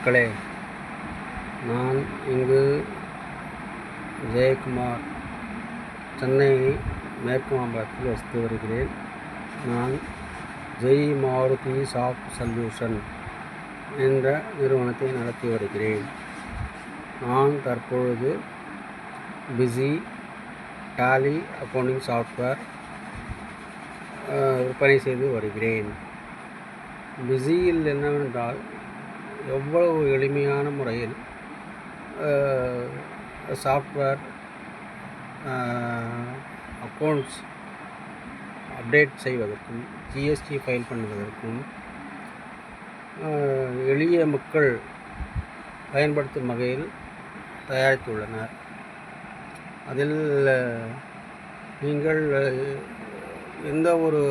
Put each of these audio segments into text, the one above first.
மக்களே, நான் இங்கு ஜெயக்குமார், சென்னை மேற்கு மாம்பலத்தில் வசித்து வருகிறேன். நான் ஜெய் மாருதி சாஃப்ட் சொல்யூஷன் என்ற நிறுவனத்தை நடத்தி வருகிறேன். நான் தற்பொழுது பிஸி டாலி அக்கவுண்டிங் சாஃப்ட்வேர் விற்பனை செய்து வருகிறேன். பிஸியில் என்னவென்றால், எவ்வளவு எளிமையான முறையில் சாஃப்ட்வேர் அக்கௌண்ட்ஸ் அப்டேட் செய்வதற்கும் ஜிஎஸ்டி ஃபைல் பண்ணுவதற்கும் எளிய மக்கள் பயன்படுத்தும் வகையில் தயாரித்துள்ளனர். அதில் நீங்கள் எந்த ஒரு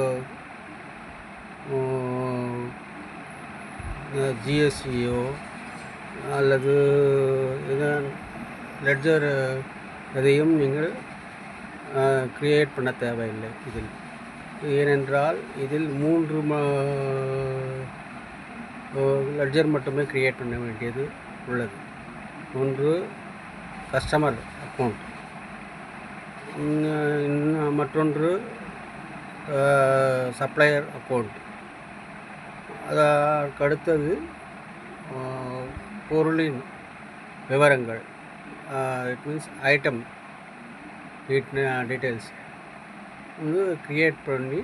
ஜிஎஸ்டியோ அல்லது லெட்ஜர் எதையும் நீங்கள் கிரியேட் பண்ண தேவையில்லை இதில். ஏனென்றால் இதில் 3 லெட்ஜர் மட்டுமே கிரியேட் பண்ண வேண்டியது உள்ளது. ஒன்று கஸ்டமர் அக்கௌண்ட், மற்றொன்று சப்ளையர் அக்கௌண்ட், அதற்கு அடுத்தது பொருளின் விவரங்கள், இட் மீன்ஸ் ஐட்டம் டீட்டெயில்ஸ் வந்து க்ரியேட் பண்ணி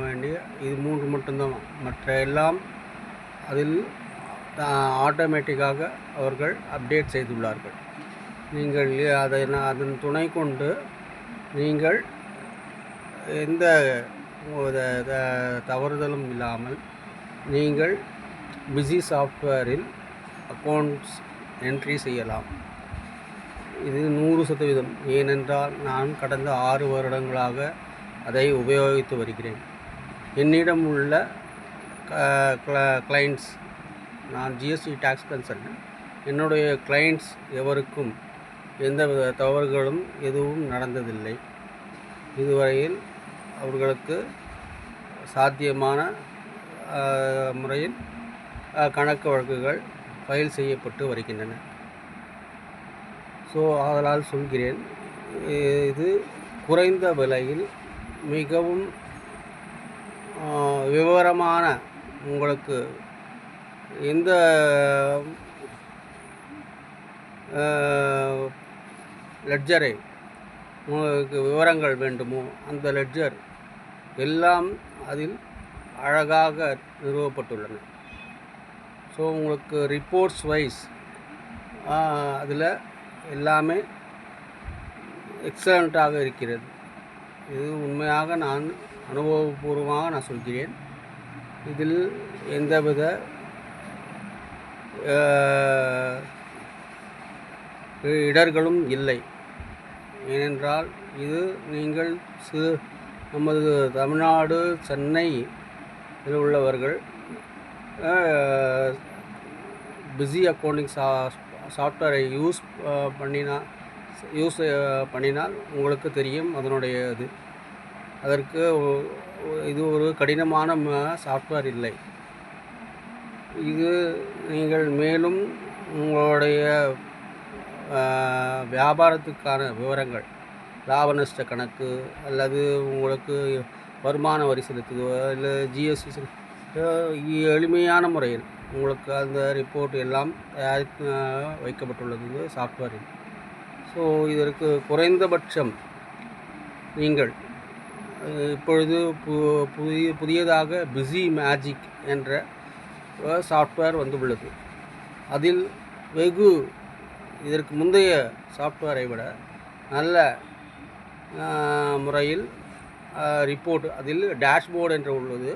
வேண்டிய இது 3 மட்டும்தான். மற்ற எல்லாம் அதில் ஆட்டோமேட்டிக்காக அவர்கள் அப்டேட் செய்துள்ளார்கள். நீங்கள் அதன் துணை கொண்டு நீங்கள் எந்த தவறுதலும் இல்லாமல் நீங்கள் பிஸி சாஃப்ட்வேரில் அக்கௌண்ட்ஸ் என்ட்ரி செய்யலாம். இது 100%. ஏனென்றால் நான் கடந்த 6 வருடங்களாக அதை உபயோகித்து வருகிறேன். என்னிடம் உள்ள கிளைண்ட்ஸ், நான் ஜிஎஸ்டி டேக்ஸ் கன்சல்டன்ட், என்னுடைய கிளைண்ட்ஸ் எவருக்கும் எந்த தவறுகளும் எதுவும் நடந்ததில்லை. இதுவரையில் அவர்களுக்கு சாத்தியமான முறையில் கணக்கு வழக்குகள் ஃபைல் செய்யப்பட்டு வருகின்றன. ஸோ அதனால் சொல்கிறேன், இது குறைந்த விலையில் மிகவும் விவரமான, உங்களுக்கு எந்த லெட்ஜரை உங்களுக்கு விவரங்கள் வேண்டுமோ அந்த லெட்ஜர் எல்லாம் அதில் அழகாக நிறுவப்பட்டுள்ளன. ஸோ உங்களுக்கு ரிப்போர்ட்ஸ் வைஸ் அதில் எல்லாமே எக்ஸலண்ட்டாக இருக்கிறது. இது உண்மையாக நான் அனுபவபூர்வமாக நான் சொல்கிறேன். இதில் எந்தவித இடர்களும் இல்லை. ஏனென்றால் இது நீங்கள் நமது தமிழ்நாடு சென்னை இதில் உள்ளவர்கள் பிஸி அக்கௌண்டிங் சாஃப்ட்வேரை யூஸ் பண்ணினால் உங்களுக்கு தெரியும் அதனுடைய இது. அதற்கு இது ஒரு கடினமான சாஃப்ட்வேர் இல்லை. இது நீங்கள் மேலும் உங்களுடைய வியாபாரத்துக்கான விவரங்கள், லாப நஷ்ட கணக்கு, அல்லது உங்களுக்கு வருமான வரி செலுத்துதோ இல்லை ஜிஎஸ்டி எளிமையான முறையில் உங்களுக்கு அந்த ரிப்போர்ட் எல்லாம் வைக்கப்பட்டுள்ளது சாஃப்ட்வேரில். ஸோ இதற்கு குறைந்தபட்சம் நீங்கள் இப்பொழுது புதியதாக பிஸி மேஜிக் என்ற சாஃப்ட்வேர் வந்துள்ளது. அதில் வெகு இதற்கு முந்தைய சாஃப்ட்வேரை விட நல்ல முறையில் ரிப்போர்ட், அதில் டேஷ்போர்டு என்று உள்ளது.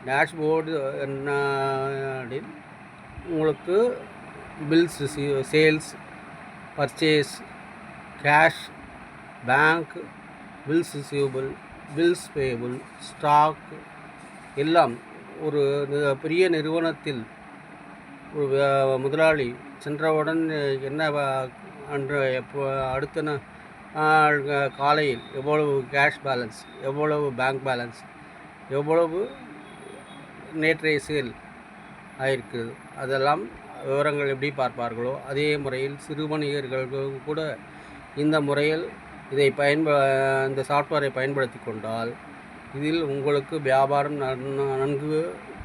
டேஷ்போர்டு என்னடில் உங்களுக்கு bills, sales, purchase, cash, bank, bills receivable, bills payable, stock எல்லாம் ஒரு பெரிய நிறுவனத்தில் ஒரு முதலாளி சென்றவுடன் என்ன அன்று அடுத்த காலையில் எவ்வளவு கேஷ் பேலன்ஸ், எவ்வளவு பேங்க் பேலன்ஸ், எவ்வளவு நேற்றைய சேல், ஆயிருக்கிறது. அதெல்லாம் விவரங்கள் எப்படி பார்ப்பார்களோ அதே முறையில் சிறு வணிகர்களுக்கு கூட இந்த முறையில் இந்த சாஃப்ட்வேரை பயன்படுத்தி கொண்டால் இதில் உங்களுக்கு வியாபாரம் நன்கு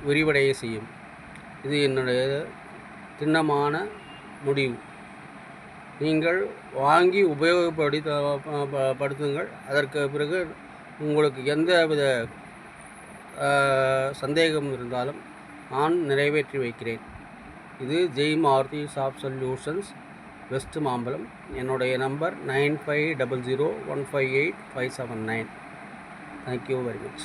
விரிவடைய செய்யும். இது என்னுடைய திண்ணமான முடிவு. நீங்கள் வாங்கி உபயோகப்படுத்துங்கள். அதற்கு பிறகு உங்களுக்கு எந்தவித சந்தேகம் இருந்தாலும் நான் நிறைவேற்றி வைக்கிறேன். இது Jai Maruti soft solutions, west Mambalam. என்னுடைய number 9500158579. Thank you very much.